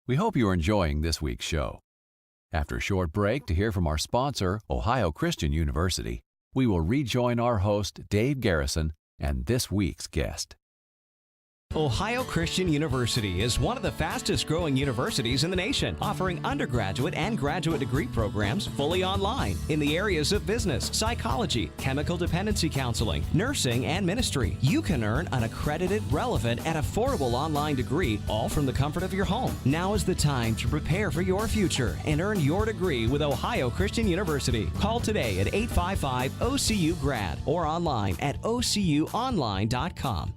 We hope you are enjoying this week's show. After a short break to hear from our sponsor, Ohio Christian University, we will rejoin our host, Dave Garrison, and this week's guest. Ohio Christian University is one of the fastest growing universities in the nation, offering undergraduate and graduate degree programs fully online in the areas of business, psychology, chemical dependency counseling, nursing, and ministry. You can earn an accredited, relevant, and affordable online degree, all from the comfort of your home. Now is the time to prepare for your future and earn your degree with Ohio Christian University. Call today at 855-OCU-GRAD or online at ocuonline.com.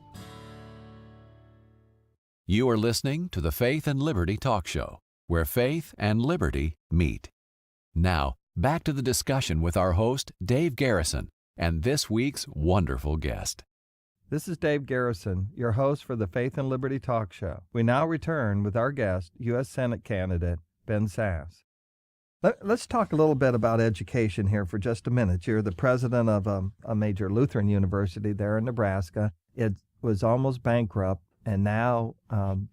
You are listening to the Faith and Liberty Talk Show. where faith and liberty meet. Now, back to the discussion with our host, Dave Garrison, and this week's wonderful guest. This is Dave Garrison, your host for the Faith and Liberty Talk Show. We now return with our guest, U.S. Senate candidate Ben Sasse. Let's talk a little bit about education here for just a minute. You're the president of a major Lutheran university there in Nebraska. It was almost bankrupt, and now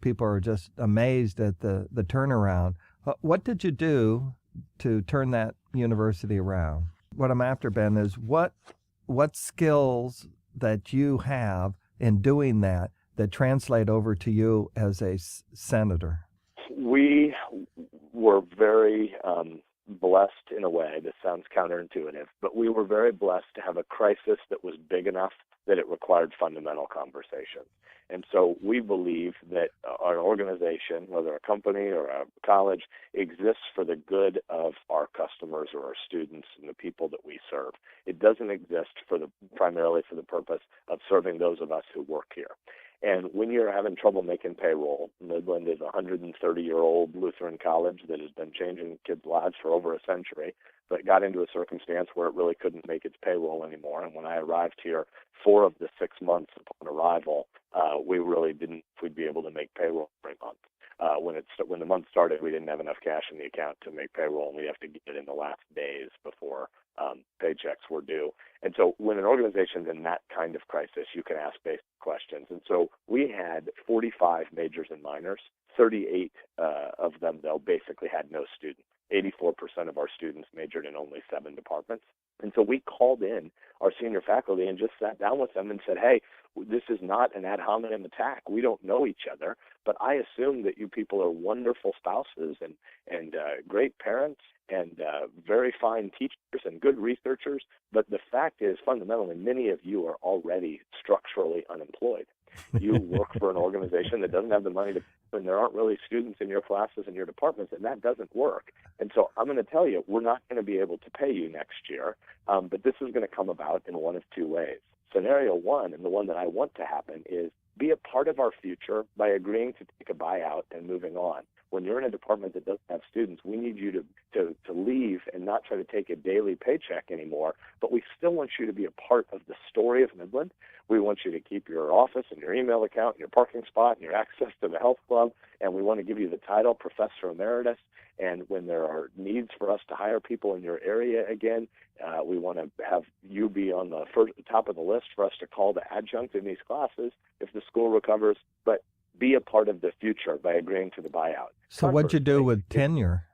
people are just amazed at the turnaround. What did you do to turn that university around? What I'm after, Ben, is what skills that you have in doing that translate over to you as a senator? We were very blessed in a way. This sounds counterintuitive, but we were very blessed to have a crisis that was big enough that it required fundamental conversations. And so we believe that our organization, whether a company or a college, exists for the good of our customers or our students and the people that we serve. It doesn't exist primarily for the purpose of serving those of us who work here. And when you're having trouble making payroll, Midland is a 130-year-old Lutheran college that has been changing kids' lives for over a century, but got into a circumstance where it really couldn't make its payroll anymore. And when I arrived here, 4 of the 6 months upon arrival, we really didn't think we'd be able to make payroll every month. When the month started, we didn't have enough cash in the account to make payroll, and we have to get it in the last days before paychecks were due. And so when an organization's in that kind of crisis, you can ask basic questions. And so we had 45 majors and minors. 38 of them, though, basically had no students. 84% of our students majored in only 7 departments. And so we called in our senior faculty and just sat down with them and said, hey, this is not an ad hominem attack. We don't know each other, but I assume that you people are wonderful spouses and great parents and very fine teachers and good researchers. But the fact is, fundamentally, many of you are already structurally unemployed. You work for an organization that doesn't have the money to, and there aren't really students in your classes and your departments, and that doesn't work. And so I'm going to tell you, we're not going to be able to pay you next year, but this is going to come about in one of 2 ways. Scenario 1, and the one that I want to happen, is be a part of our future by agreeing to take a buyout and moving on. When you're in a department that doesn't have students, we need you to leave and not try to take a daily paycheck anymore, but we still want you to be a part of the story of Midland. We want you to keep your office and your email account and your parking spot and your access to the health club, and we want to give you the title Professor Emeritus. And when there are needs for us to hire people in your area again, we want to have you be on the top of the list for us to call the adjunct in these classes if the school recovers, but be a part of the future by agreeing to the buyout. So what'd you do with tenure?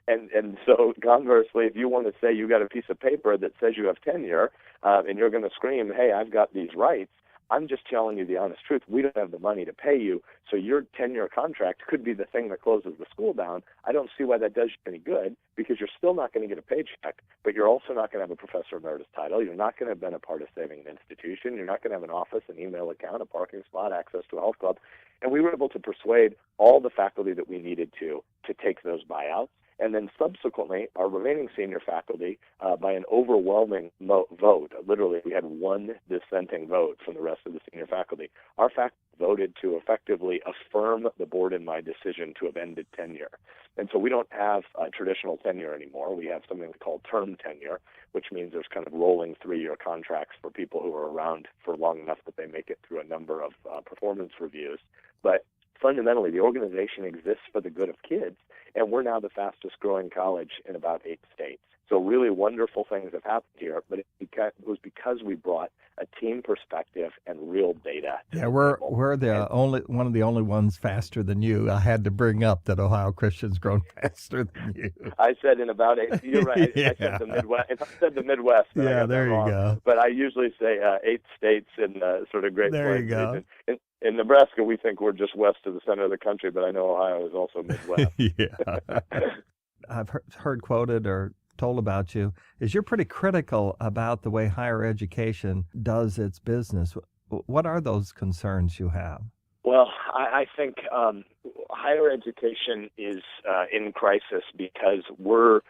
And so conversely, if you want to say you got a piece of paper that says you have tenure and you're going to scream, hey, I've got these rights, I'm just telling you the honest truth. We don't have the money to pay you, so your tenure contract could be the thing that closes the school down. I don't see why that does you any good, because you're still not going to get a paycheck, but you're also not going to have a Professor Emeritus title. You're not going to have been a part of saving an institution. You're not going to have an office, an email account, a parking spot, access to a health club. And we were able to persuade all the faculty that we needed to take those buyouts. And then subsequently, our remaining senior faculty, by an overwhelming vote, literally we had 1 dissenting vote from the rest of the senior faculty, our faculty voted to effectively affirm the board and my decision to have ended tenure. And so we don't have traditional tenure anymore. We have something called term tenure, which means there's kind of rolling 3-year contracts for people who are around for long enough that they make it through a number of performance reviews. But fundamentally, the organization exists for the good of kids, and we're now the fastest growing college in about 8 states. So really wonderful things have happened here, but it was because we brought a team perspective and real data. Yeah, we're one of the only ones faster than you. I had to bring up that Ohio Christian's grown faster than you. I said in about 8. You're right. Yeah. I said the Midwest. If I said the Midwest, then yeah, there you go. But I usually say 8 states in sort of Great Plains. There you go. In Nebraska, we think we're just west of the center of the country, but I know Ohio is also Midwest. Yeah. I've heard quoted or told about you is you're pretty critical about the way higher education does its business. What are those concerns you have? Well, I think higher education is in crisis because we're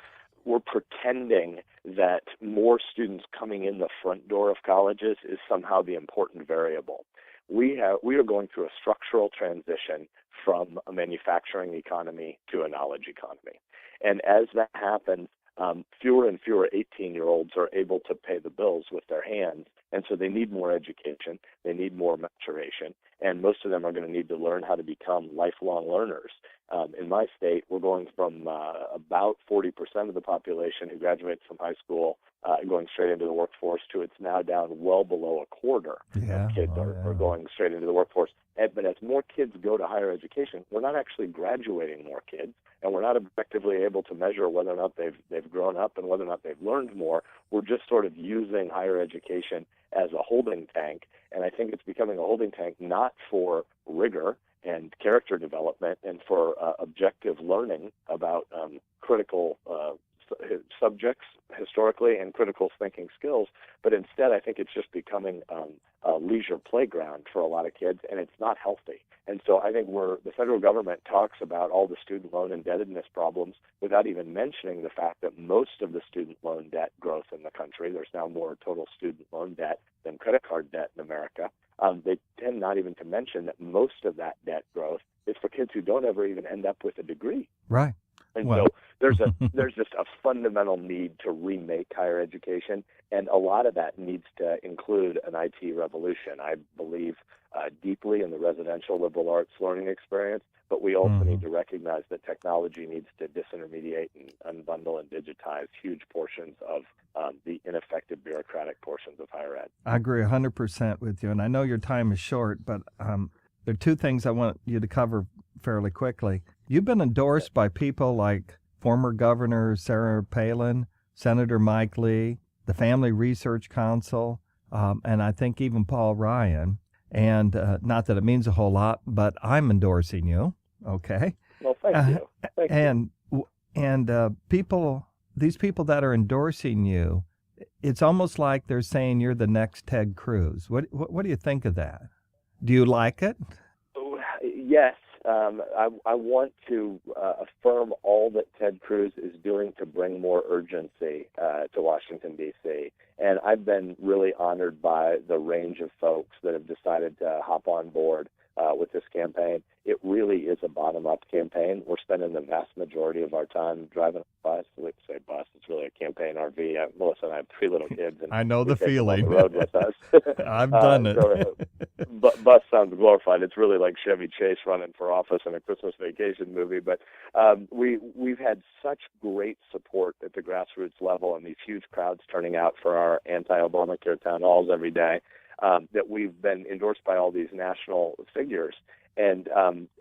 pretending that more students coming in the front door of colleges is somehow the important variable. we are going through a structural transition from a manufacturing economy to a knowledge economy. And as that happens, fewer and fewer 18-year-olds are able to pay the bills with their hands, and so they need more education, they need more maturation, and most of them are going to need to learn how to become lifelong learners. In my state, we're going from about 40% of the population who graduates from high school going straight into the workforce to it's now down well below a quarter of kids are going straight into the workforce. But as more kids go to higher education, we're not actually graduating more kids, and we're not effectively able to measure whether or not they've grown up and whether or not they've learned more. We're just sort of using higher education as a holding tank, and I think it's becoming a holding tank not for rigor and character development and for objective learning about critical subjects historically and critical thinking skills, but instead I think it's just becoming a leisure playground for a lot of kids, and it's not healthy. And so I think the federal government talks about all the student loan indebtedness problems without even mentioning the fact that most of the student loan debt growth in the country, there's now more total student loan debt than credit card debt in America. They tend not even to mention that most of that debt growth is for kids who don't ever even end up with a degree. Right. And so there's just a fundamental need to remake higher education, and a lot of that needs to include an IT revolution. I believe deeply in the residential liberal arts learning experience, but we also need to recognize that technology needs to disintermediate and unbundle and digitize huge portions of the ineffective bureaucratic portions of higher ed. I agree 100% with you, and I know your time is short, but there are two things I want you to cover fairly quickly. You've been endorsed by people like former Governor Sarah Palin, Senator Mike Lee, the Family Research Council, and I think even Paul Ryan. And not that it means a whole lot, but I'm endorsing you. Okay. Well, thank you. Thank you. And these people that are endorsing you, it's almost like they're saying you're the next Ted Cruz. What do you think of that? Do you like it? Yes. I want to affirm all that Ted Cruz is doing to bring more urgency to Washington, D.C. And I've been really honored by the range of folks that have decided to hop on board with this campaign. It really is a bottom-up campaign. We're spending the vast majority of our time driving a bus. We like to say bus. It's really a campaign RV. Melissa and I have 3 little kids. And I know the feeling. On the road with us. I've done it. Bus sounds glorified. It's really like Chevy Chase running for office in a Christmas Vacation movie. But we've had such great support at the grassroots level and these huge crowds turning out for our anti-Obamacare town halls every day that we've been endorsed by all these national figures. And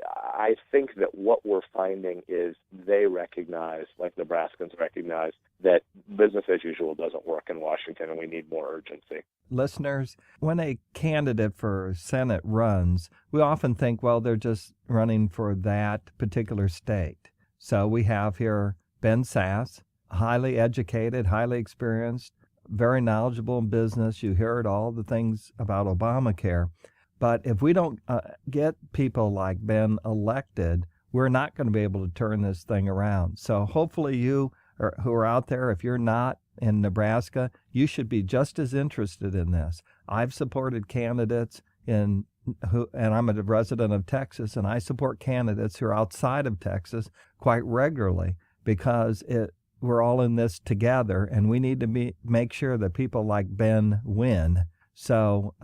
I think that what we're finding is they recognize, like Nebraskans recognize, that business as usual doesn't work in Washington, and we need more urgency. Listeners, when a candidate for Senate runs, we often think, well, they're just running for that particular state. So we have here Ben Sasse, highly educated, highly experienced, very knowledgeable in business. You heard all the things about Obamacare. But if we don't get people like Ben elected, we're not going to be able to turn this thing around. So hopefully you who are out there, if you're not in Nebraska, you should be just as interested in this. I've supported candidates and I'm a resident of Texas, and I support candidates who are outside of Texas quite regularly because we're all in this together, and we need to make sure that people like Ben win. So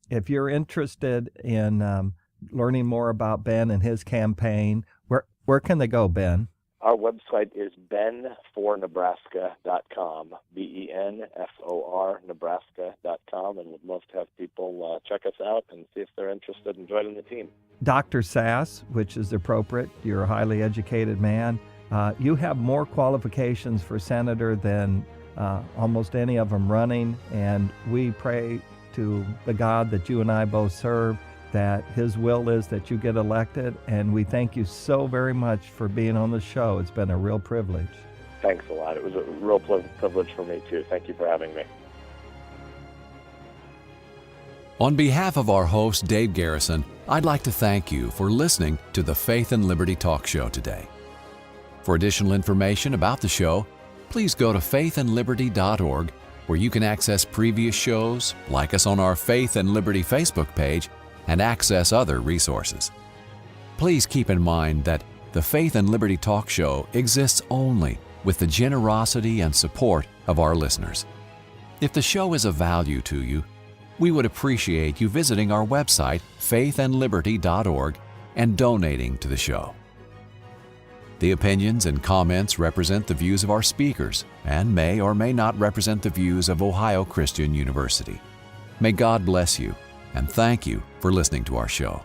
if you're interested in learning more about Ben and his campaign, where can they go, Ben? Our website is benfornebraska.com, BENFOR Nebraska.com, and we'd love to have people check us out and see if they're interested in joining the team. Dr. Sasse, which is appropriate, you're a highly educated man. You have more qualifications for senator than almost any of them running, and we pray to the God that you and I both serve that his will is that you get elected, and we thank you so very much for being on the show. It's been a real privilege. Thanks a lot. It was a real privilege for me, too. Thank you for having me. On behalf of our host, Dave Garrison, I'd like to thank you for listening to the Faith and Liberty Talk Show today. For additional information about the show, please go to faithandliberty.org, where you can access previous shows, like us on our Faith and Liberty Facebook page, and access other resources. Please keep in mind that the Faith and Liberty Talk Show exists only with the generosity and support of our listeners. If the show is of value to you, we would appreciate you visiting our website, faithandliberty.org, and donating to the show. The opinions and comments represent the views of our speakers and may or may not represent the views of Ohio Christian University. May God bless you, and thank you for listening to our show.